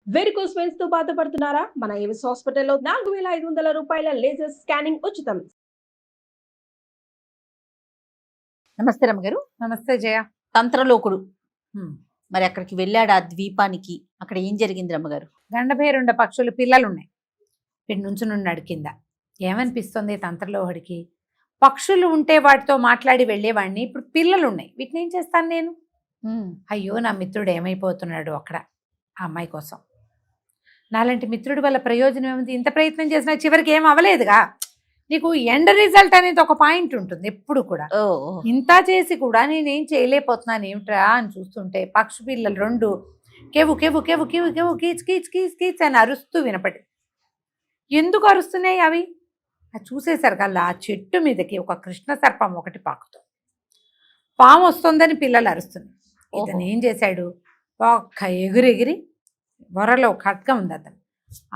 Varicose veins తో బాధపడుతున్నారా? మన ఏవిస్ హాస్పిటల్లో 4,500 రూపాయల లేజర్ స్కానింగ్ ఉచితం. నమస్తే రమ్మగారు. నమస్తే జయ. తంత్రలోకుడు మరి అక్కడికి వెళ్ళాడు ఆ ద్వీపానికి. అక్కడ ఏం జరిగింది రమ్మగారు? గండభేరుండ పక్షులు పిల్లలున్నాయి. వీడి నుంచునున్నాడు కింద. ఏమనిపిస్తుంది తంత్రలోహడికి? పక్షులు ఉంటే వాటితో మాట్లాడి వెళ్ళేవాడిని, ఇప్పుడు పిల్లలు ఉన్నాయి, వీటిని ఏం చేస్తాను నేను? అయ్యో, నా మిత్రుడు ఏమైపోతున్నాడు అక్కడ ఆ అమ్మాయి కోసం. నాలాంటి మిత్రుడి వల్ల ప్రయోజనం ఏముంది? ఇంత ప్రయత్నం చేసినా చివరికి ఏం అవ్వలేదుగా. నీకు ఎండ్ రిజల్ట్ అనేది ఒక పాయింట్ ఉంటుంది ఎప్పుడు కూడా. ఇంత చేసి కూడా నేనేం చేయలేకపోతున్నాను ఏమిట్రా అని చూస్తుంటే పక్షి పిల్లలు రెండు కేవు కేవు కేవు కేవు కేవు కీచ్ కీచ్ కీచ్ కీచ్ అని అరుస్తూ వినపడి. ఎందుకు అరుస్తున్నాయి అవి? అది చూసేసరికల్లా ఆ చెట్టు మీదకి ఒక కృష్ణ సర్పం ఒకటి పాకుతుంది. పాము వస్తుందని పిల్లలు అరుస్తుంది. ఇతను ఏం చేశాడు? ఒక్క ఎగిరి వరలో ఖడ్గం ఉంది అతను.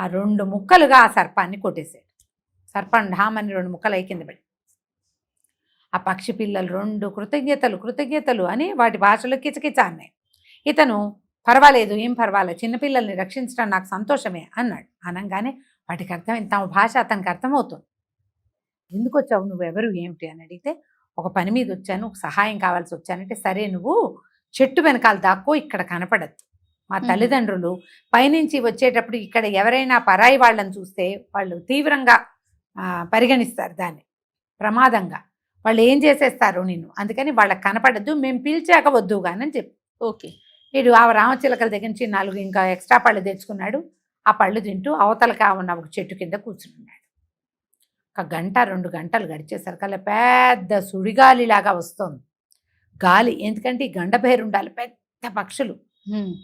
ఆ రెండు ముక్కలుగా ఆ సర్పాన్ని కొట్టేశాడు. సర్పం ఢామని రెండు ముక్కలు అయి కింద పడి. ఆ పక్షి పిల్లలు రెండు కృతజ్ఞతలు అని వాటి భాషలో కిచకిచ అన్నాయి. ఇతను పర్వాలేదు, ఏం పర్వాలేదు, చిన్నపిల్లల్ని రక్షించడం నాకు సంతోషమే అన్నాడు. అనగానే వాటికి అర్థమైంది, తమ భాష అతనికి అర్థమవుతుంది. ఎందుకు వచ్చావు, నువ్వెవరు, ఏమిటి అని అడిగితే, ఒక పని మీద వచ్చాను, ఒక సహాయం కావాల్సి వచ్చానంటే, సరే నువ్వు చెట్టు వెనకాల దాక్కో, ఇక్కడ కనపడద్దు. మా తల్లిదండ్రులు పైనుంచి వచ్చేటప్పుడు ఇక్కడ ఎవరైనా పరాయి వాళ్ళని చూస్తే వాళ్ళు తీవ్రంగా పరిగణిస్తారు, దాన్ని ప్రమాదంగా. వాళ్ళు ఏం చేసేస్తారు నిన్ను, అందుకని వాళ్ళకి కనపడద్దు, మేము పిలిచాక వద్దు కానీ అని చెప్పి. ఓకే. వీడు ఆ రామచిలకల దగ్గర నుంచి 4 ఇంకా ఎక్స్ట్రా పళ్ళు తెచ్చుకున్నాడు. ఆ పళ్ళు తింటూ అవతలగా ఉన్న ఒక చెట్టు కింద కూర్చున్నాడు. 1 గంట 2 గంటలు గడిచేసరికల్లా పెద్ద సుడిగాలిలాగా వస్తుంది గాలి. ఎందుకంటే ఈ గండభేరుండాలి పెద్ద పక్షులు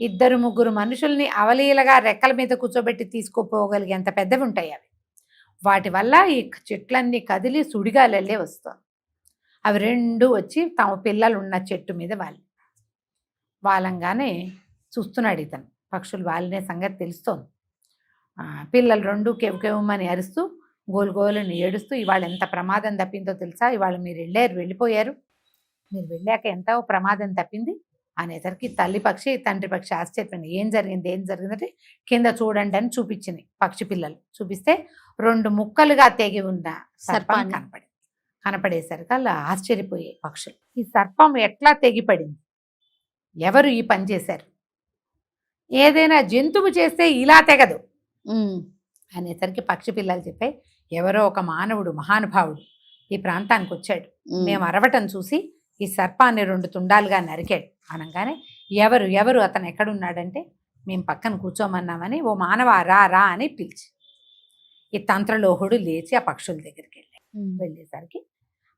2-3 మనుషుల్ని అవలీలగా రెక్కల మీద కూర్చోబెట్టి తీసుకుపోగలిగేంత పెద్దవి ఉంటాయి అవి. వాటి వల్ల ఈ చెట్లన్నీ కదిలి సుడిగాలెళ్ళే వస్తుంది. అవి రెండు వచ్చి తమ పిల్లలు ఉన్న చెట్టు మీద వాలంగానే చూస్తున్నాడు ఇతను. పక్షులు వాలినే సంగతి తెలుస్తోంది. పిల్లలు రెండు కెవ్వుకెవ్వమని అరుస్తూ గోలుని ఏడుస్తూ, ఇవాళ ఎంత ప్రమాదం తప్పిందో తెలుసా, ఇవాళ మీరు వెళ్ళిపోయారు, మీరు వెళ్ళాక ఎంతో ప్రమాదం తప్పింది అనేసరికి తల్లి పక్షి తండ్రి పక్షి ఆశ్చర్యపోయింది. ఏం జరిగిందంటే కింద చూడండి అని చూపించింది. పక్షి పిల్లలు చూపిస్తే 2 ముక్కలుగా తెగి ఉన్న సర్పం కనపడేసరికి అలా ఆశ్చర్యపోయే పక్షులు. ఈ సర్పం ఎట్లా తెగిపడింది, ఎవరు ఈ పని చేశారు, ఏదైనా జంతువు చేస్తే ఇలా తెగదు అనేసరికి పక్షి పిల్లలు చెప్పాయి, ఎవరో ఒక మానవుడు మహానుభావుడు ఈ ప్రాంతానికి వచ్చాడు, మేము అరవటం చూసి ఈ సర్పాన్ని 2 తుండాలుగా నరికాడు అనగానే, ఎవరు అతను ఎక్కడున్నాడంటే, మేము పక్కన కూర్చోమన్నామని ఓ మానవ రా అని పిలిచి, ఈ తంత్రలోహుడు లేచి ఆ పక్షుల దగ్గరికి వెళ్ళేసరికి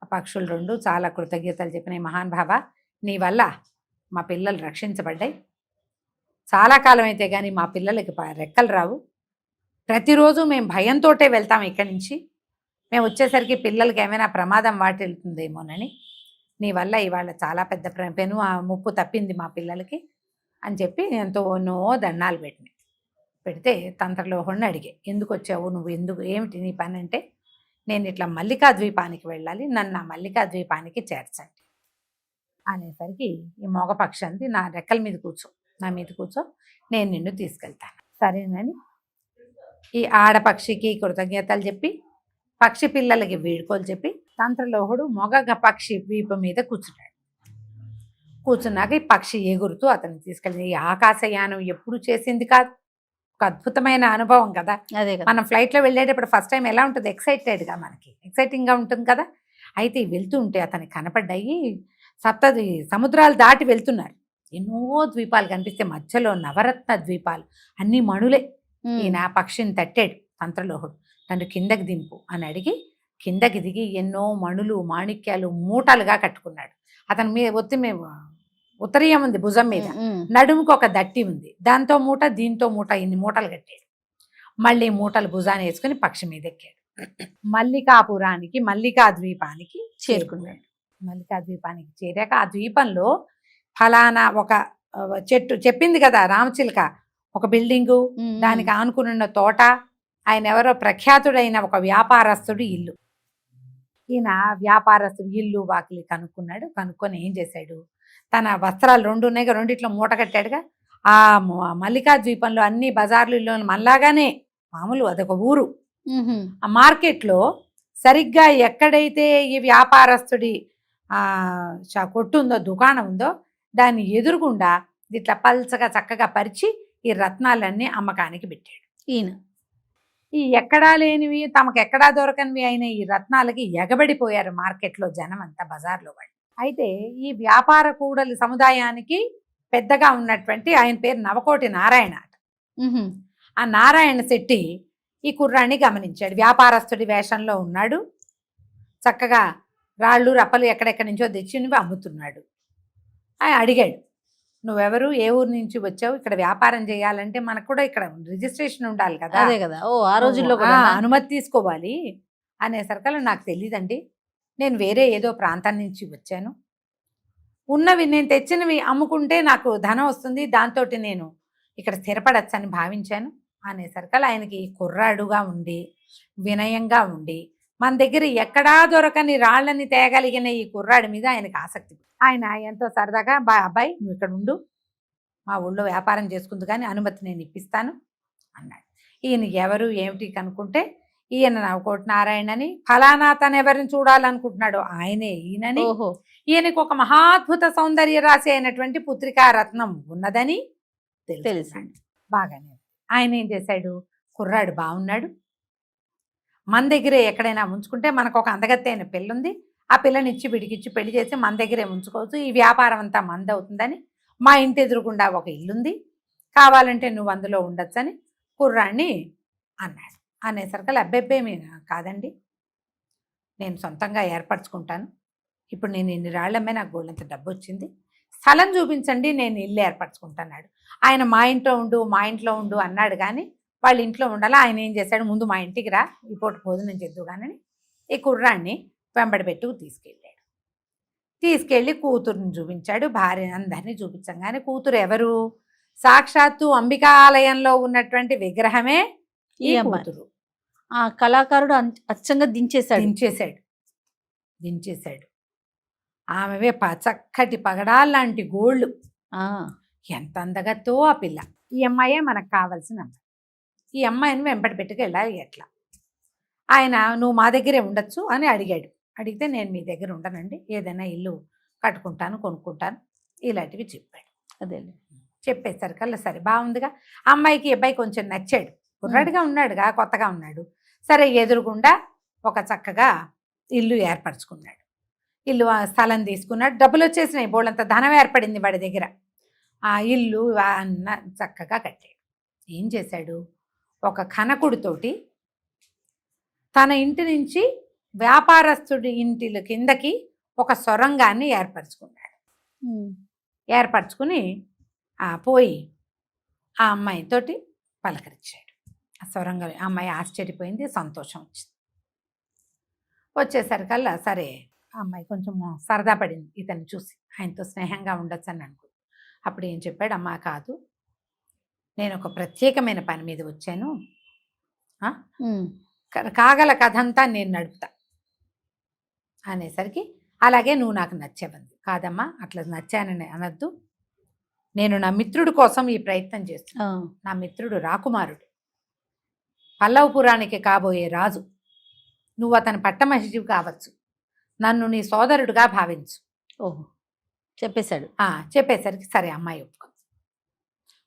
ఆ పక్షులు 2 చాలా కృతజ్ఞతలు చెప్పినాయి. మహానుభావ, నీ వల్ల మా పిల్లలు రక్షించబడ్డాయి. చాలా కాలం అయితే కానీ మా పిల్లలకి రెక్కలు రావు. ప్రతిరోజు మేము భయంతో వెళ్తాం ఇక్కడి నుంచి. మేము వచ్చేసరికి పిల్లలకి ఏమైనా ప్రమాదం వాటిల్తుందేమోనని, నీ వల్ల ఇవాళ చాలా పెద్ద పెను ముప్పు తప్పింది మా పిల్లలకి అని చెప్పి ఎన్నో దండాలు పెడితే తంత్రలోహుడిని అడిగే, ఎందుకు వచ్చావు నువ్వు, ఏమిటి నీ పని అంటే, నేను ఇట్లా మల్లికా ద్వీపానికి వెళ్ళాలి, నన్ను ఆ మల్లికా ద్వీపానికి చేర్చండి అనేసరికి ఈ మగపక్షి అంది, నా రెక్కల మీద నా మీద కూర్చో, నేను నిన్ను తీసుకెళ్తాను సరేనని ఈ ఆడపక్షికి కృతజ్ఞతలు చెప్పి పక్షి పిల్లలకి వీడుకోలు చెప్పి తంత్రలోహుడు మొగ పక్షి ద్వీపం మీద కూర్చున్నాక ఈ పక్షి ఎగురుతూ అతన్ని తీసుకెళ్ళింది. ఈ ఆకాశయానం ఎప్పుడు చేసింది కాదు, ఒక అద్భుతమైన అనుభవం కదా. అదే మనం ఫ్లైట్లో వెళ్ళేటప్పుడు ఫస్ట్ టైం ఎలా ఉంటుంది, ఎక్సైటింగ్గా ఉంటుంది కదా. అయితే వెళ్తూ ఉంటే అతనికి కనపడ్డాయి 7 సముద్రాలు దాటి వెళ్తున్నారు. ఎన్నో ద్వీపాలు కనిపిస్తే మధ్యలో నవరత్న ద్వీపాలు, అన్ని మణులే. ఈయన పక్షిని తట్టాడు తంత్రలోహుడు, నన్ను కిందకి దింపు అని అడిగి కిందకి దిగి ఎన్నో మణులు మాణిక్యాలు మూటలుగా కట్టుకున్నాడు. అతని మీద ఉత్తరీయం ఉంది భుజం మీద, నడుముకు ఒక దట్టి ఉంది, దాంతో మూట దీంతో మూట, ఇన్ని మూటలు కట్టాడు. మళ్ళీ మూటలు భుజాన్ని వేసుకుని పక్షి మీద ఎక్కాడు. మల్లికా ద్వీపానికి చేరుకున్నాడు. మల్లికా ద్వీపానికి చేరాక ఆ ద్వీపంలో ఫలానా ఒక చెట్టు చెప్పింది కదా రామచిలక, ఒక బిల్డింగు, దానికి ఆనుకున్న తోట, ఆయన ఎవరో ప్రఖ్యాతుడైన ఒక వ్యాపారస్తుడు ఇల్లు. ఈయన వ్యాపారస్తుడు ఇల్లు వాకిలి కనుక్కొని ఏం చేశాడు, తన వస్త్రాలు 2 ఉన్నాయిగా, రెండిట్లో మూట కట్టాడుగా, ఆ మల్లికా ద్వీపంలో అన్ని బజార్లలో మళ్ళాగానే మామూలు అదొక ఊరు. ఆ మార్కెట్లో సరిగ్గా ఎక్కడైతే ఈ వ్యాపారస్తుడి కొట్టు ఉందో, దుకాణం ఉందో, దాన్ని ఎదురుగుండా ఇట్లా పల్చగా చక్కగా పరిచి ఈ రత్నాలన్నీ అమ్మకానికి పెట్టాడు ఈయన. ఈ ఎక్కడా లేనివి, తమకు ఎక్కడా దొరకనివి అయిన ఈ రత్నాలకి ఎగబడిపోయారు మార్కెట్లో జనం అంతా, బజార్లో వాళ్ళు. అయితే ఈ వ్యాపార కూడలి సముదాయానికి పెద్దగా ఉన్నటువంటి ఆయన పేరు నవకోటి నారాయణ అట. ఆ నారాయణ శెట్టి ఈ కుర్రాన్ని గమనించాడు. వ్యాపారస్తుడి వేషంలో ఉన్నాడు, చక్కగా రాళ్ళు రప్పలు ఎక్కడెక్కడి నుంచో తెచ్చినవి అమ్ముతున్నాడు. ఆయన అడిగాడు, నువ్వెవరు, ఏ ఊరు నుంచి వచ్చావు, ఇక్కడ వ్యాపారం చేయాలంటే మనకు కూడా ఇక్కడ రిజిస్ట్రేషన్ ఉండాలి కదా. అదే కదా, ఓ ఆ రోజుల్లో కూడా అనుమతి తీసుకోవాలి అనేసరికల్లా నాకు తెలియదండి, నేను వేరే ఏదో ప్రాంతం నుంచి వచ్చాను, ఉన్నవి నేను తెచ్చినవి అమ్ముకుంటే నాకు ధనం వస్తుంది, దాంతో నేను ఇక్కడ స్థిరపడచ్చని భావించాను అనేసరికల్లా ఆయనకి కుర్రాడుగా ఉండి వినయంగా ఉండి మన దగ్గర ఎక్కడా దొరకని రాళ్ళని తేగలిగిన ఈ కుర్రాడి మీద ఆయనకు ఆసక్తి. ఆయన ఎంతో సరదాగా, అబ్బాయి నువ్వు ఇక్కడ ఉండు, మా ఊళ్ళో వ్యాపారం చేసుకుంది కానీ అనుమతి నేను ఇప్పిస్తాను అన్నాడు. ఈయన ఎవరు ఏమిటి కనుక్కుంటే ఈయన నవకోటి నారాయణ అని, ఫలానా తను ఎవరిని చూడాలనుకుంటున్నాడో ఆయనే ఈయనని, ఈయనకు ఒక మహాద్భుత సౌందర్య రాశి అయినటువంటి పుత్రికా రత్నం ఉన్నదని తెలిసింది. బాగానే ఆయన ఏం చేశాడు, కుర్రాడు బాగున్నాడు, మన దగ్గరే ఎక్కడైనా ఉంచుకుంటే మనకు ఒక అందగత్తి అయిన పిల్ల ఉంది, ఆ పిల్లని ఇచ్చి బిడికిచ్చి పెళ్లి చేసి మన దగ్గరే ఉంచుకోవచ్చు, ఈ వ్యాపారం అంతా మంది అవుతుందని, మా ఇంటి ఎదురుగుండా ఒక ఇల్లుంది, కావాలంటే నువ్వు అందులో ఉండొచ్చని కుర్రాన్ని అన్నాడు. అనేసరికి అబ్బెబ్బే మీద కాదండి, నేను సొంతంగా ఏర్పరచుకుంటాను, ఇప్పుడు నేను ఇన్ని రాళ్ళమ్మే నాకు గోళ్ళంత డబ్బు వచ్చింది, స్థలం చూపించండి నేను ఇల్లు ఏర్పరచుకుంటున్నాడు. ఆయన మా ఇంట్లో ఉండు మా ఇంట్లో ఉండు అన్నాడు కానీ వాళ్ళ ఇంట్లో ఉండాలి. ఆయన ఏం చేశాడు, ముందు మా ఇంటికి రా, ఈ పూట భోజనం చేద్దు కానీ ఈ కుర్రాన్ని వెంబడి పెట్టుకు తీసుకెళ్ళాడు. తీసుకెళ్ళి కూతురుని చూపించాడు, భార్య అందరినీ చూపించగానే కూతురు ఎవరు, సాక్షాత్తు అంబికా ఆలయంలో ఉన్నటువంటి విగ్రహమే ఈ కూతురు. ఆ కళాకారుడు అచ్చంగా దించేశాడు. ఆమెవే చక్కటి పగడాల్లాంటి గోళ్ళు, ఎంత అందగతో ఆ పిల్ల. ఈ అమ్మాయే మనకు కావాల్సిన అమ్మాయి, ఈ అమ్మాయిని వెంబడి పెట్టుకు వెళ్ళాలి ఎట్లా. ఆయన నువ్వు మా దగ్గరే ఉండొచ్చు అని అడిగాడు. అడిగితే నేను మీ దగ్గర ఉండనండి, ఏదైనా ఇల్లు కట్టుకుంటాను కొనుక్కుంటాను ఇలాంటివి చెప్పాడు. అదే చెప్పేసరికల్లా సరే బాగుందిగా, అమ్మాయికి అబ్బాయి కొంచెం నచ్చాడు, కుర్రాడిగా ఉన్నాడుగా, కొత్తగా ఉన్నాడు. సరే ఎదురుగుండా ఒక చక్కగా ఇల్లు ఏర్పరచుకున్నాడు, ఇల్లు స్థలం తీసుకున్నాడు, డబ్బులు వచ్చేసినాయి, బోళ్ళంత ధనం ఏర్పడింది వాడి దగ్గర. ఆ ఇల్లు అన్న చక్కగా కట్టాడు. ఏం చేశాడు, ఒక కనకుడితోటి తన ఇంటి నుంచి వ్యాపారస్తుడి ఇంటి కిందకి ఒక సొరంగాన్ని ఏర్పరచుకున్నాడు. ఏర్పరచుకుని పోయి ఆ అమ్మాయితోటి పలకరించాడు. ఆ సొరంగం అమ్మాయి ఆశ్చర్యపోయింది, సంతోషం వచ్చింది. వచ్చేసరికల్లా సరే ఆ అమ్మాయి కొంచెం సరదా పడింది ఇతన్ని చూసి, ఆయనతో స్నేహంగా ఉండొచ్చు అని అనుకో. అప్పుడు ఏం చెప్పాడు, అమ్మా కాదు, నేను ఒక ప్రత్యేకమైన పని మీద వచ్చాను, కాగల కథ అంతా నేను నడుపుతా అనేసరికి, అలాగే నువ్వు నాకు నచ్చేవంది. కాదమ్మా అట్లా నచ్చానని అనద్దు, నేను నా మిత్రుడి కోసం ఈ ప్రయత్నం చేస్తున్నాను. నా మిత్రుడు రాకుమారుడు, పల్లవపురానికి కాబోయే రాజు, నువ్వు అతని పట్టమహిషివి కావచ్చు, నన్ను నీ సోదరుడుగా భావించు. ఓహో చెప్పేశాడు. చెప్పేసరికి సరే అమ్మాయి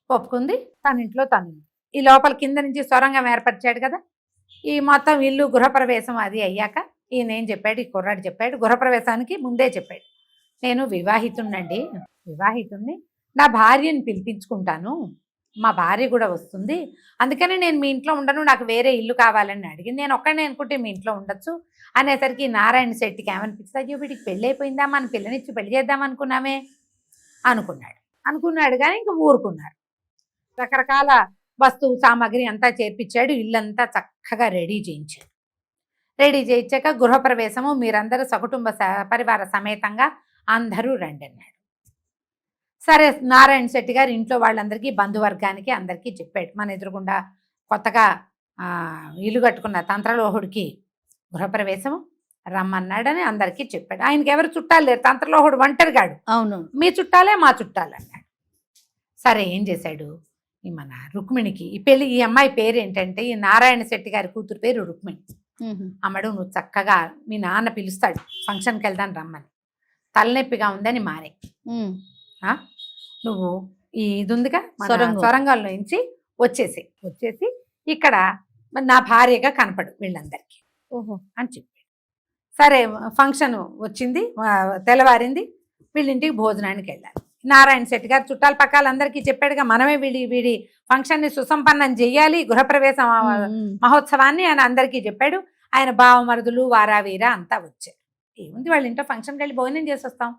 ఒప్పుకుంది. తన ఇంట్లో తను ఈ లోపల కింద నుంచి సొరంగం ఏర్పరిచాడు కదా, ఈ మొత్తం ఇల్లు గృహప్రవేశం అది అయ్యాక ఈయన ఏం చెప్పాడు, ఈ కుర్రాడు చెప్పాడు, గృహప్రవేశానికి ముందే చెప్పాడు, నేను వివాహితుణ్ణి, నా భార్యని పిలిపించుకుంటాను, మా భార్య కూడా వస్తుంది, అందుకని నేను మీ ఇంట్లో ఉండను, నాకు వేరే ఇల్లు కావాలని అడిగింది, నేను ఒక్కడే అనుకుంటే మీ ఇంట్లో ఉండొచ్చు అనేసరికి నారాయణ శెట్టికి ఏమనిపించింది, అయ్యో వీడికి పెళ్ళి అయిపోయిందా, మన పిల్లనిచ్చి పెళ్లి చేద్దాం అనుకున్నామే అనుకున్నాడు కానీ ఇంకా ఊరుకున్నారు. రకరకాల వస్తువు సామాగ్రి అంతా చేర్పించాడు, ఇల్లంతా చక్కగా రెడీ చేయించాక గృహప్రవేశము మీరందరూ సకుటుంబ పరివార సమేతంగా అందరూ రండి అన్నాడు. సరే నారాయణ శెట్టి గారు ఇంట్లో వాళ్ళందరికీ బంధువర్గానికి అందరికీ చెప్పాడు, మన ఎదురుగుండా కొత్తగా ఇల్లు కట్టుకున్న తంత్రలోహుడికి గృహప్రవేశము రమ్మన్నాడని అందరికీ చెప్పాడు. ఆయనకి ఎవరు చుట్టాలు లేరు, తంత్రలోహుడు ఒంటరిగాడు, అవును, మీ చుట్టాలే మా చుట్టాలు అన్నాడు. సరే ఏం చేశాడు, ఈ మన రుక్మిణికి ఈ పెళ్లి, ఈ అమ్మాయి పేరు ఏంటంటే ఈ నారాయణ శెట్టి గారి కూతురు పేరు రుక్మిణి. అమ్మడు నువ్వు చక్కగా మీ నాన్న పిలుస్తాడు ఫంక్షన్కి వెళ్దాం రమ్మని, తలనొప్పిగా ఉందని మానే, నువ్వు ఈ ఇది ఉందిగా మన సొరంగంలో నుంచి వచ్చేసి ఇక్కడ నా భార్యగా కనపడు వీళ్ళందరికీ అని చెప్పాడు. సరే ఫంక్షన్ వచ్చింది, తెల్లవారింది, వీళ్ళింటికి భోజనానికి వెళ్ళాలి. నారాయణ శెట్టి గారు చుట్టాల పక్కలందరికీ చెప్పాడుగా, మనమే వీడి ఫంక్షన్ని సుసంపన్నం చెయ్యాలి, గృహప్రవేశం మహోత్సవాన్ని అని అందరికీ చెప్పాడు. ఆయన బావమరుదులు వారావీర అంతా వచ్చారు. ఏముంది వాళ్ళ ఇంట్లో ఫంక్షన్కి వెళ్ళి భోజనం చేసి వస్తాం.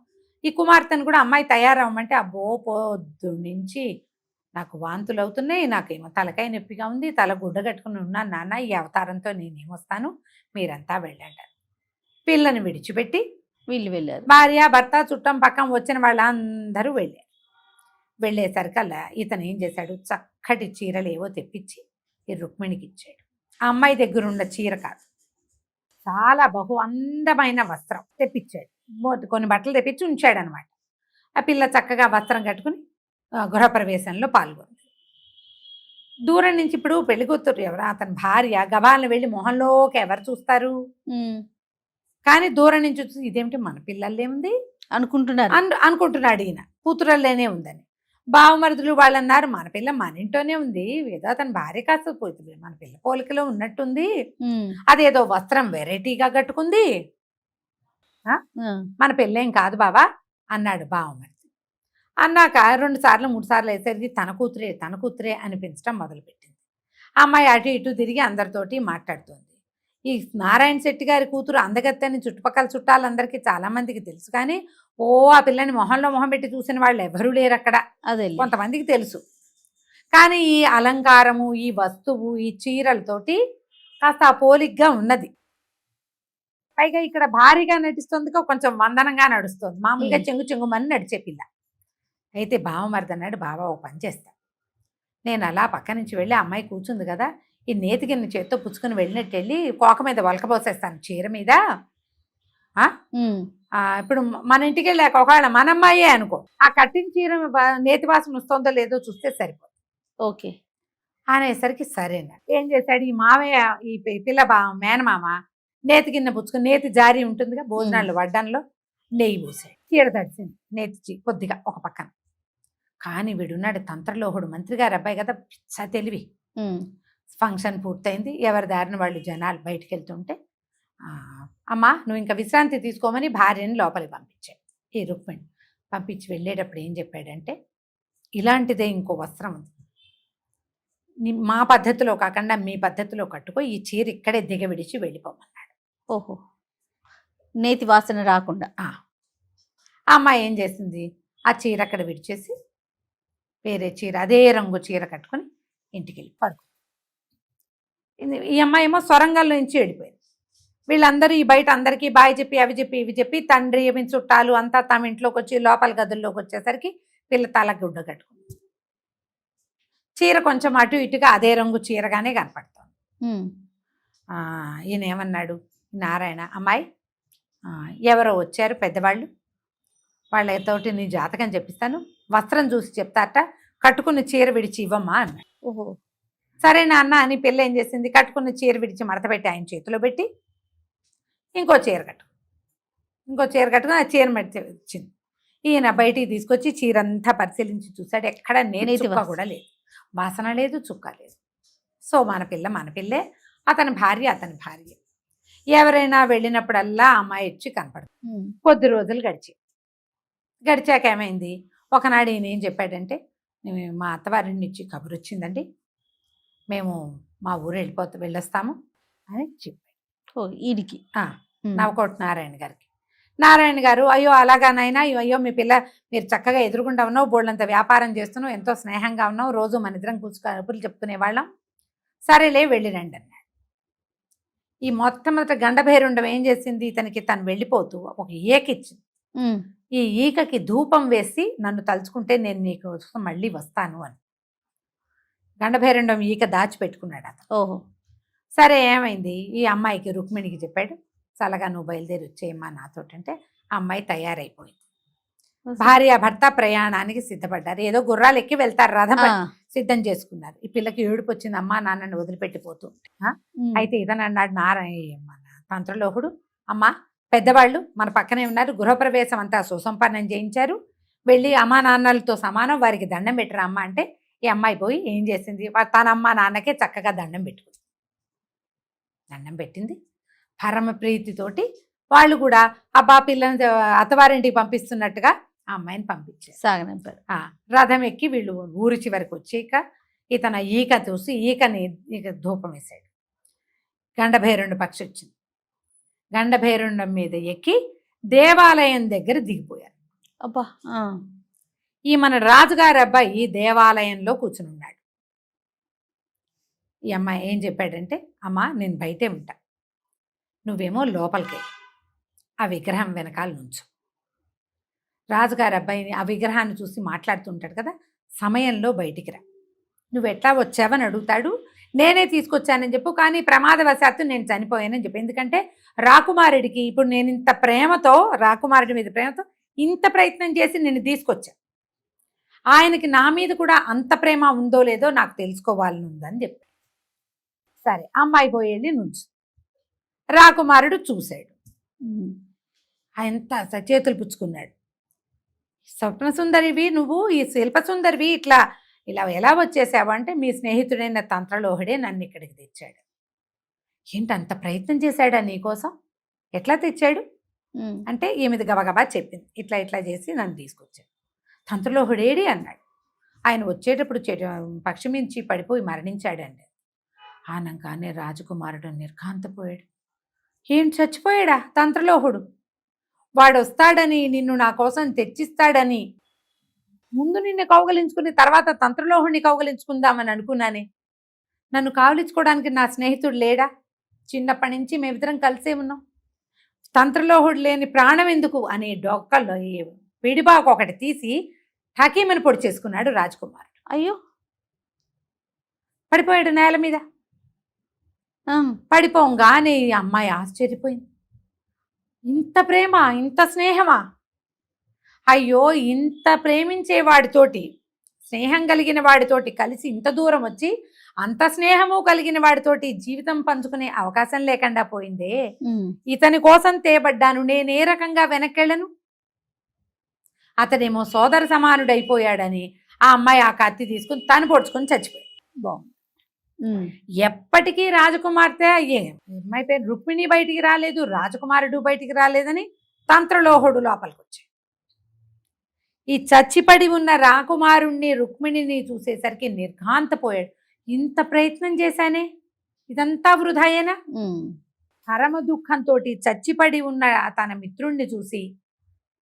ఈ కుమార్తెను కూడా అమ్మాయి తయారవ్వమంటే అబ్బో పొద్దు నుంచి నాకు వాంతులు అవుతున్నాయి, నాకేమో తలకాయ నొప్పిగా ఉంది, తల గుడ్డ కట్టుకుని ఉన్నాను నాన్న, ఈ అవతారంతో నేనేమొస్తాను, మీరంతా వెళ్ళండి. పిల్లని విడిచిపెట్టి వీళ్ళు వెళ్ళారు. భార్య భర్త చుట్టం పక్కన వచ్చిన వాళ్ళందరూ వెళ్ళేసరికల్లా ఇతను ఏం చేశాడు, చక్కటి చీరలు ఏవో తెప్పించి ఈ రుక్మిణికి ఇచ్చాడు. ఆ అమ్మాయి దగ్గర ఉన్న చీర కాదు, చాలా బహు అందమైన వస్త్రం తెప్పించాడు. కొన్ని బట్టలు తెప్పించి ఉంచాడు అనమాట. ఆ పిల్ల చక్కగా వస్త్రం కట్టుకుని గృహప్రవేశంలో పాల్గొంది. దూరం నుంచి ఇప్పుడు పెళ్లి కూతురు ఎవరు, అతని భార్య గబాలను వెళ్ళి మొహంలోకి ఎవరు చూస్తారు, కానీ దూరం నుంచి చూసి ఇదేమిటి మన పిల్లల్లే ఉంది అనుకుంటున్నాడు ఈయన, కూతురల్లేనే ఉందని. బావమరుదులు వాళ్ళు అన్నారు మన పిల్ల మన ఇంట్లోనే ఉంది, ఏదో అతని భార్య కాస్త పోతుంది, మన పిల్ల పోలికలో ఉన్నట్టుంది, అదేదో వస్త్రం వెరైటీగా కట్టుకుంది, మన పిల్లేం కాదు బావా అన్నాడు బావమరిది. అన్నాక 2 సార్లు 3 సార్లు వేసేది తన కూతురే అనిపించడం మొదలుపెట్టింది. అమ్మాయి అటు ఇటు తిరిగి అందరితోటి మాట్లాడుతోంది. ఈ నారాయణ శెట్టి గారి కూతురు అందగత్తని చుట్టుపక్కల చుట్టాలందరికీ చాలా మందికి తెలుసు, కానీ ఆ పిల్లని మొహంలో మొహం పెట్టి చూసిన వాళ్ళు ఎవరూ లేరు అక్కడ. అదే కొంతమందికి తెలుసు, కానీ ఈ అలంకారము, ఈ వస్తువు, ఈ చీరలతోటి కాస్త పోలిగ్గా ఉన్నది. పైగా ఇక్కడ భారీగా నటిస్తుంది, కొంచెం వందనంగా నడుస్తుంది, మామూలుగా చెంగుమని నడిచే పిల్ల. అయితే బావమరిది అన్నాడు, బావా ఓ పని చేస్తా, నేను అలా పక్క నుంచి వెళ్ళి అమ్మాయి కూర్చుంది కదా, ఈ నేతిగిన్న చేత్తో పుచ్చుకుని వెళ్ళినట్టు వెళ్ళి కోక మీద వలకపోసేస్తాను చీర మీద. ఇప్పుడు మన ఇంటికి వెళ్ళాక ఒకవేళ మన అమ్మాయే అనుకో, ఆ కట్టిన చీర నేతి వాసన వస్తుందో లేదో చూస్తే సరిపోదు. ఓకే అనేసరికి సరేనా ఏం చేశాడు ఈ మావయ్య, ఈ పిల్ల మేనమామ నేతిగిన్న పుచ్చుకుని, నేతి జారీ ఉంటుందిగా భోజనాల్లో వడ్డంలో, నెయ్యి పోసాడు. చీర తడిసింది నేతి కొద్దిగా ఒక పక్కన. కానీ వీడున్నాడు తంత్రలోహుడు, మంత్రి గారు అబ్బాయి కదా, పిచ్చ తెలివి. ఫంక్షన్ పూర్తయింది, ఎవరి దారిన వాళ్ళు జనాలు బయటికి వెళ్తుంటే, అమ్మా నువ్వు ఇంకా విశ్రాంతి తీసుకోమని భార్యని లోపలికి పంపించాడు. ఈ రుక్మిణి పంపించి వెళ్ళేటప్పుడు ఏం చెప్పాడంటే, ఇలాంటిదే ఇంకో వస్త్రం ఉంది, మా పద్ధతిలో కాకుండా మీ పద్ధతిలో కట్టుకో, ఈ చీర ఇక్కడే దిగవిడిచి వెళ్ళిపోమన్నాడు. ఓహో, నేతి వాసన రాకుండా. ఆ అమ్మాయి ఏం చేసింది, ఆ చీర అక్కడ విడిచేసి వేరే చీర, అదే రంగు చీర కట్టుకుని ఇంటికి వెళ్ళి పడుకు. ఈ అమ్మాయి ఏమో సొరంగంలో నుంచి వెళ్ళిపోయింది. వీళ్ళందరూ ఈ బయట అందరికీ బాయ్ చెప్పి అవి చెప్పి ఇవి చెప్పి తండ్రి చుట్టాలు అంతా తమ ఇంట్లోకి వచ్చి లోపల గదుల్లోకి వచ్చేసరికి పిల్ల తల గుడ్డ కట్టుకుంది. చీర కొంచెం అటు ఇటుగా అదే రంగు చీరగానే కనపడుతుంది. ఈయన ఏమన్నాడు నారాయణ, అమ్మాయి ఎవరో వచ్చారు పెద్దవాళ్ళు, వాళ్ళతోటి నీ జాతకం చెప్పిస్తాను, వస్త్రం చూసి చెప్తారట, కట్టుకున్న చీర విడిచి ఇవ్వమ్మా అన్నాడు. ఓహో సరే నాన్న అని పిల్ల ఏం చేసింది, కట్టుకున్న చీర విడిచి మడత పెట్టి ఆయన చేతిలో పెట్టి ఇంకో చీర కట్టుకుని ఆ చీర మడిచి వచ్చింది. ఈయన బయటికి తీసుకొచ్చి చీర అంతా పరిశీలించి చూశాడు, ఎక్కడ నేతి చుక్క కూడా లేదు, వాసన లేదు, చుక్క లేదు. సో మన పిల్లే, అతని భార్య. ఎవరైనా వెళ్ళినప్పుడల్లా అమ్మాయి వచ్చి కనపడుతుంది. కొద్ది రోజులు గడిచాక ఏమైంది, ఒకనాడు ఈయన ఏం చెప్పాడంటే, మా అత్తవారిని ఇచ్చి కబురు వచ్చిందండి, మేము మా ఊరు వెళ్ళొస్తాము అని చెప్పాడు. ఈడికి నవకోట నారాయణ గారికి. నారాయణ గారు, అయ్యో అలాగానైనా, అయ్యో మీ పిల్ల మీరు చక్కగా ఎదురుకుండా ఉన్నావు, బోళ్ళంత వ్యాపారం చేస్తున్నావు, ఎంతో స్నేహంగా ఉన్నావు, రోజు మన ఇద్దరం కబుర్లు చెప్పుకునేవాళ్ళం, సరేలే వెళ్ళిరండి అన్నాడు. ఈ మొట్టమొదటి గండభైరుండం ఏం చేసింది, ఇతనికి తను వెళ్ళిపోతూ ఒక ఈకిచ్చింది. ఈ ఈకకి ధూపం వేసి నన్ను తలుచుకుంటే నేను నీకు మళ్ళీ వస్తాను అని. గండభైరుండం ఈక దాచిపెట్టుకున్నాడు అతను. ఓహో సరే ఏమైంది, ఈ అమ్మాయికి రుక్మిణికి చెప్పాడు, చల్లగా నువ్వు బయలుదేరి వచ్చేయమ్మా నాతోటంటే ఆ అమ్మాయి తయారైపోయింది. భార్య భర్త ప్రయాణానికి సిద్ధపడ్డారు. ఏదో గుర్రాలు ఎక్కి వెళ్తారు, రథం సిద్ధం చేసుకున్నారు. ఈ పిల్లకి ఏడుపు వచ్చింది, అమ్మా నాన్నని వదిలిపెట్టిపోతూ. అయితే ఇతను అన్నాడు మన తంత్రలోహుడు, అమ్మా పెద్దవాళ్ళు మన పక్కనే ఉన్నారు, గృహప్రవేశం అంతా సుసంపన్నం చేయించారు, వెళ్ళి అమ్మా నాన్నలతో సమానం వారికి దండం పెట్టరా అమ్మ అంటే, ఈ అమ్మాయి పోయి ఏం చేసింది, తన అమ్మ నాన్నకే చక్కగా దండం పెట్టుకుంది. దండం పెట్టింది పరమ ప్రీతితోటి. వాళ్ళు కూడా అబ్బా పిల్లని అత్తవారింటికి పంపిస్తున్నట్టుగా ఆ అమ్మాయిని పంపించారు, సాగనంపారు. రథం ఎక్కి వీళ్ళు ఊరి చివరికి వచ్చాక ఇతను ఈక చూసి ఈకని ధూపం వేశాడు. గండభైరుండ పక్షి వచ్చింది. గండభైరుండం మీద ఎక్కి దేవాలయం దగ్గర దిగిపోయారు. అబ్బా ఈ మన రాజుగారి అబ్బాయి దేవాలయంలో కూర్చుని ఉన్నాడు. ఈ అమ్మాయి ఏం చెప్పాడంటే, అమ్మా నేను బయటే ఉంటా, నువ్వేమో లోపలికి ఆ విగ్రహం వెనకాల నుంచు. రాజుగారి అబ్బాయిని ఆ విగ్రహాన్ని చూసి మాట్లాడుతుంటాడు కదా, సమయంలో బయటికి రా, నువ్వు ఎట్లా వచ్చావని అడుగుతాడు. నేనే తీసుకొచ్చానని చెప్పు, కానీ ప్రమాదవశాత్తు నేను చనిపోయానని చెప్పు. ఎందుకంటే రాకుమారుడికి ఇప్పుడు నేను ఇంత ప్రేమతో, రాకుమారుడి మీద ప్రేమతో ఇంత ప్రయత్నం చేసి నిన్ను తీసుకొచ్చా, ఆయనకి నా మీద కూడా అంత ప్రేమ ఉందో లేదో నాకు తెలుసుకోవాలని ఉందని చెప్పాడు. సరే అమ్మాయి పోయి వెళ్ళి నుంచు. రాకుమారుడు చూశాడు, ఆయన చేతులు పుచ్చుకున్నాడు. స్వప్న సుందరివి నువ్వు, ఈ శిల్ప సుందరివి, ఇలా ఎలా వచ్చేసావు అంటే, మీ స్నేహితుడైన తంత్రలోహుడే నన్ను ఇక్కడికి తెచ్చాడు. ఏంటి అంత ప్రయత్నం చేశాడా నీకోసం, ఎట్లా తెచ్చాడు అంటే ఈమెది గబగబా చెప్పింది, ఇట్లా చేసి నన్ను తీసుకొచ్చాడు. తంత్రలోహుడేడి అన్నాడు. ఆయన వచ్చేటప్పుడు పక్షి మించి పడిపోయి మరణించాడండి. ఆనంగానే రాజకుమారుడు నిర్ఘాంతపోయాడు. ఏం చచ్చిపోయాడా తంత్రలోహుడు? వాడు వస్తాడని, నిన్ను నా కోసం తెచ్చిస్తాడని ముందు నిన్ను కౌగలించుకుని తర్వాత తంత్రలోహుడిని కౌగలించుకుందామని అనుకున్నానే. నన్ను కావలించుకోవడానికి నా స్నేహితుడు లేడా? చిన్నప్పటి నుంచి మేమిద్దరం కలిసే ఉన్నాం. తంత్రలోహుడు లేని ప్రాణం ఎందుకు అని డొక్కల్లో పిడిబాకు ఒకటి తీసి ఠకీమని పొడి చేసుకున్నాడు రాజకుమారుడు. అయ్యో, పడిపోయాడు నేల మీద. పడిపోగానే ఈ అమ్మాయి ఆశ్చర్యపోయింది. ఇంత ప్రేమ, ఇంత స్నేహమా? అయ్యో, ఇంత ప్రేమించే వాడితోటి, స్నేహం కలిగిన వాడితోటి కలిసి ఇంత దూరం వచ్చి అంత స్నేహము కలిగిన వాడితోటి జీవితం పంచుకునే అవకాశం లేకుండా పోయిందే. ఇతని కోసం తేబడ్డాను, నేనే రకంగా వెనక్కెళ్ళను. అతడేమో సోదర సమానుడైపోయాడని ఆ అమ్మాయి ఆ కత్తి తీసుకుని తను పొడుచుకొని చచ్చిపోయాడు. బాగుంది. ఎప్పటికీ రాజకుమార్తె అమ్మాయి పేరు రుక్మిణి బయటికి రాలేదు, రాజకుమారుడు బయటికి రాలేదని తంత్రలోహుడు లోపలికి వచ్చాడు. ఈ చచ్చిపడి ఉన్న రాకుమారుణ్ణి రుక్మిణిని చూసేసరికి నిర్ఘాంతపోయాడు. ఇంత ప్రయత్నం చేశానే, ఇదంతా వృధాయేనా? పరమ దుఃఖంతో చచ్చిపడి ఉన్న తన మిత్రుణ్ణి చూసి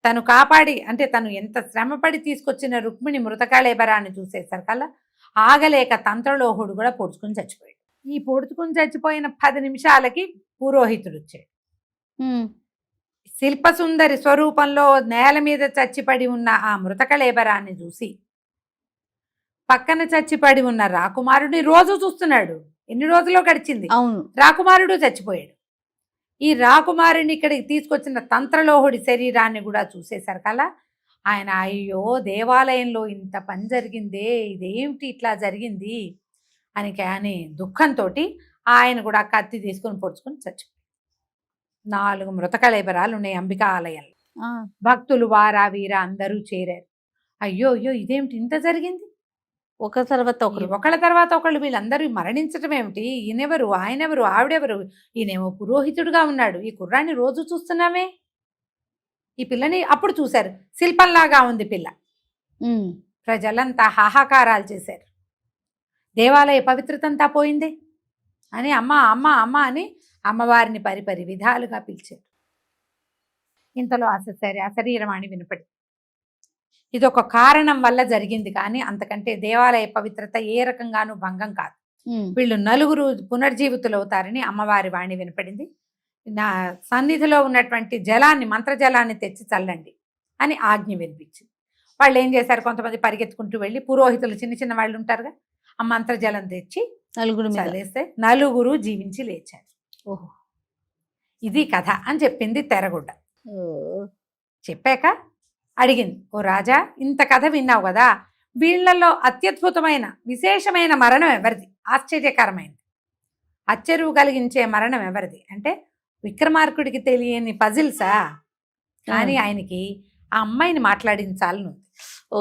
తను కాపాడి, అంటే తను ఎంత శ్రమపడి తీసుకొచ్చిన రుక్మిణి మృతకాళేబరాన్ని చూసేసరికల్లా ఆగలేక తంత్రలోహుడు కూడా పొడుచుకుని చచ్చిపోయాడు. ఈ పొడుచుకుని చచ్చిపోయిన 10 నిమిషాలకి పురోహితుడు వచ్చాడు. శిల్పసుందరి స్వరూపంలో నేల మీద చచ్చిపడి ఉన్న ఆ మృతకళేబరాన్ని చూసి పక్కన చచ్చిపడి ఉన్న రాకుమారుడిని రోజు చూస్తున్నాడు. ఎన్ని రోజుల్లో గడిచింది, రాకుమారుడు చచ్చిపోయాడు. ఈ రాకుమారుడిని ఇక్కడికి తీసుకొచ్చిన తంత్రలోహుడి శరీరాన్ని కూడా చూసేసరికల్లా ఆయన అయ్యో దేవాలయంలో ఇంత పని జరిగిందే, ఇదేమిటి ఇట్లా జరిగింది అని దుఃఖంతో ఆయన కూడా కత్తి తీసుకొని పొడుచుకొని చచ్చిపోయాడు. 4 మృతకళేబరాలు ఉన్నాయి అంబికా ఆలయంలో. భక్తులు వారా వీరా అందరూ చేరారు. అయ్యో ఇదేమిటి ఇంత జరిగింది, ఒకళ్ళ తర్వాత ఒకళ్ళు వీళ్ళందరూ మరణించటం ఏమిటి, ఈయనెవరు, ఆయనెవరు, ఆవిడెవరు, ఈయనేమో పురోహితుడుగా ఉన్నాడు, ఈ కుర్రాన్ని రోజు చూస్తున్నామే, ఈ పిల్లని అప్పుడు చూశారు, శిల్పంలాగా ఉంది పిల్ల. ప్రజలంతా హాహాకారాలు చేశారు. దేవాలయ పవిత్రతంతా పోయింది అని అమ్మ అమ్మ అమ్మ అని అమ్మవారిని పరిపరి విధాలుగా పిలిచారు. ఇంతలో అశరీరవాణి వినపడి, ఇదొక కారణం వల్ల జరిగింది, కానీ అంతకంటే దేవాలయ పవిత్రత ఏ రకంగానూ భంగం కాదు. వీళ్ళు 4 పునర్జీవితులు అవుతారని అమ్మవారి వాణి వినపడింది. నా సన్నిధిలో ఉన్నటువంటి జలాన్ని, మంత్రజలాన్ని తెచ్చి చల్లండి అని ఆజ్ఞ వినిపించింది. వాళ్ళు ఏం చేశారు, కొంతమంది పరిగెత్తుకుంటూ వెళ్ళి, పురోహితులు చిన్న చిన్న వాళ్ళు ఉంటారుగా, ఆ మంత్రజలం తెచ్చి 4 చల్లేస్తే 4 జీవించి లేచారు. ఓహో, ఇది కథ అని చెప్పింది తెరగుడ్డ. చెప్పాక అడిగింది, ఓ రాజా, ఇంత కథ విన్నావు కదా, వీళ్లలో అత్యద్భుతమైన విశేషమైన మరణం ఎవరిది, ఆశ్చర్యకరమైనది, అచ్చెరువు కలిగించే మరణం ఎవరిది అంటే విక్రమార్కుడికి తెలియని పజిల్సా, కానీ ఆయనకి ఆ అమ్మాయిని మాట్లాడించాలని ఉంది.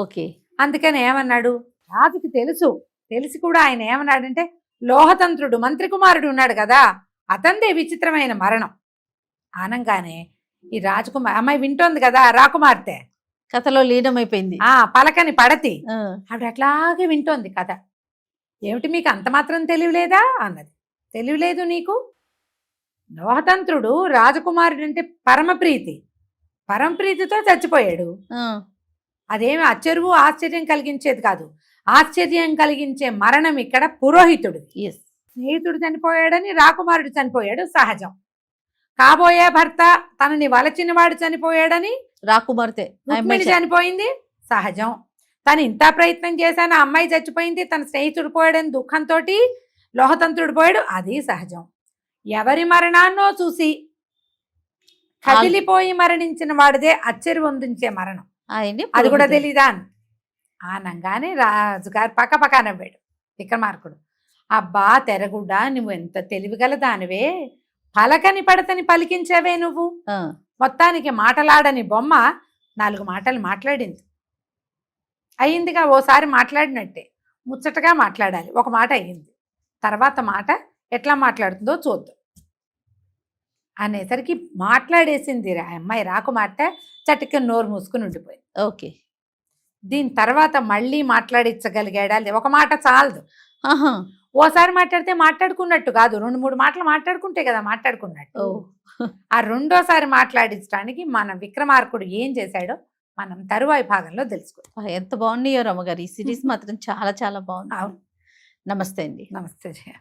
ఓకే. అందుకని ఏమన్నాడు, రాజుకి తెలిసి కూడా ఆయన ఏమన్నాడంటే, లోహతంత్రుడు మంత్రి కుమారుడు ఉన్నాడు కదా, అతందే విచిత్రమైన మరణం ఆనంగానే ఈ రాజకుమార్ అమ్మాయి వింటోంది కదా, రాకుమార్తె కథలో లీనమైపోయింది. పలకని పడతి ఆవిడ అట్లాగే వింటోంది కథ. ఏమిటి మీకు అంత మాత్రం తెలియలేదా అన్నది. తెలియలేదు నీకు? లోహతంత్రుడు రాజకుమారుడు అంటే పరమప్రీతితో చచ్చిపోయాడు. అదేమి అచ్చెరువు ఆశ్చర్యం కలిగించేది కాదు, ఆశ్చర్యం కలిగించే మరణం ఇక్కడ పురోహితుడు. స్నేహితుడు చనిపోయాడని రాకుమారుడు చనిపోయాడు సహజం. కాబోయే భర్త తనని వలచిన వాడు చనిపోయాడని రాకుమార్తె చనిపోయింది సహజం. తను ఇంత ప్రయత్నం చేశాను, ఆ అమ్మాయి చచ్చిపోయింది, తన స్నేహితుడు పోయాడని దుఃఖంతో లోహతంత్రుడు పోయాడు, అది సహజం. ఎవరి మరణాన్నో చూసి కదిలిపోయి మరణించిన వాడిదే అచ్చెరువు అందించే మరణం, అది కూడా తెలీదా ఆనంగానే రాజుగారు పక్క నవ్వాడు విక్రమార్కుడు. అబ్బా తెరగుడ్డా, నువ్వు ఎంత తెలివిగల దానివే, పలకని పడతని పలికించావే నువ్వు. మొత్తానికి మాటలాడని బొమ్మ 4 మాటలు మాట్లాడింది. అయ్యిందిగా, ఓసారి మాట్లాడినట్టే ముచ్చటగా మాట్లాడాలి. ఒక మాట అయ్యింది, తర్వాత మాట ఎట్లా మాట్లాడుతుందో చూద్దాం అనేసరికి మాట్లాడేసింది అమ్మాయి రాకుమార్తె. చటుక నోరు మూసుకుని ఉండిపోయింది. ఓకే. దీని తర్వాత మళ్ళీ మాట్లాడించగలిగాడా? ఒక మాట చాలదు. ఓసారి మాట్లాడితే మాట్లాడుకున్నట్టు కాదు, 2-3 మాటలు మాట్లాడుకుంటే కదా మాట్లాడుకున్నట్టు. ఆ రెండోసారి మాట్లాడించడానికి మన విక్రమార్కుడు ఏం చేశాడో మనం తరువాయి భాగంలో తెలుసుకుందాం. ఎంత బాగున్నాయో రమ్మగారు, ఈ సిరీస్ మాత్రం చాలా చాలా బాగుంది. అవును. నమస్తే అండి. నమస్తే జయ.